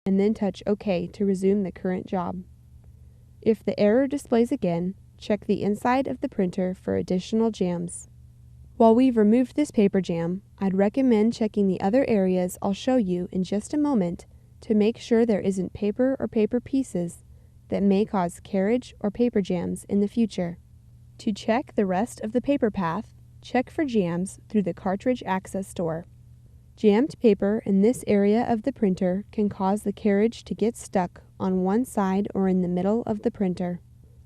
and then touch OK to resume the current job. If the error displays again, check the inside of the printer for additional jams. While we've removed this paper jam, I'd recommend checking the other areas I'll show you in just a moment to make sure there isn't paper or paper pieces that may cause carriage or paper jams in the future. To check the rest of the paper path, check for jams through the Cartridge Access Door. Jammed paper in this area of the printer can cause the carriage to get stuck on one side or in the middle of the printer.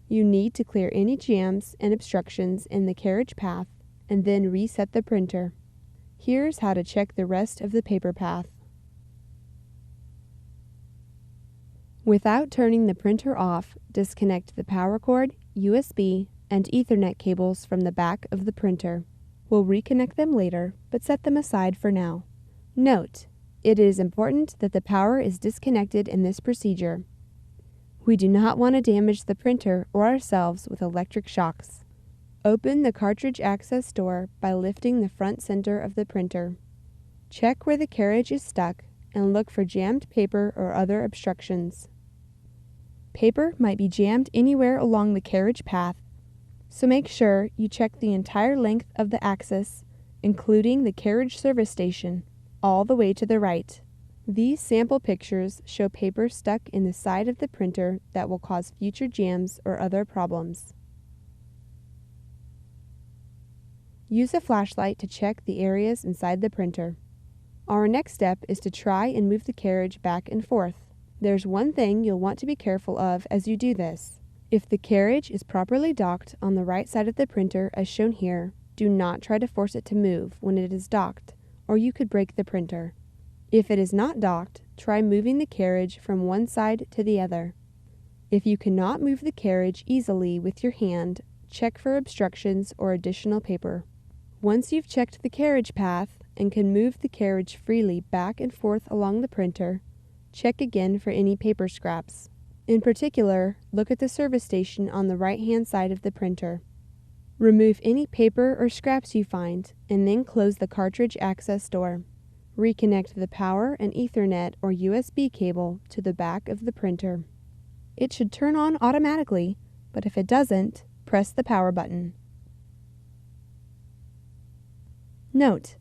You need to clear any jams and obstructions in the carriage path and then reset the printer. Here's how to check the rest of the paper path. Without turning the printer off, disconnect the power cord, USB, and Ethernet cables from the back of the printer. We'll reconnect them later, but set them aside for now. Note: it is important that the power is disconnected in this procedure. We do not want to damage the printer or ourselves with electric shocks. Open the Cartridge Access Door by lifting the front center of the printer. Check where the carriage is stuck and look for jammed paper or other obstructions. Paper might be jammed anywhere along the carriage path, so make sure you check the entire length of the axis, including the carriage service station, all the way to the right. These sample pictures show paper stuck in the side of the printer that will cause future jams or other problems. Use a flashlight to check the areas inside the printer. Our next step is to try and move the carriage back and forth. There's one thing you'll want to be careful of as you do this. If the carriage is properly docked on the right side of the printer as shown here, do not try to force it to move when it is docked, or you could break the printer. If it is not docked, try moving the carriage from one side to the other. If you cannot move the carriage easily with your hand, check for obstructions or additional paper. Once you've checked the carriage path and can move the carriage freely back and forth along the printer, check again for any paper scraps. In particular, look at the service station on the right-hand side of the printer. Remove any paper or scraps you find, and then close the Cartridge Access Door. Reconnect the power and Ethernet or USB cable to the back of the printer. It should turn on automatically, but if it doesn't, press the power button. Note: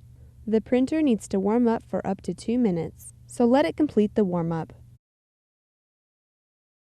the printer needs to warm up for up to 2 minutes, so let it complete the warm-up.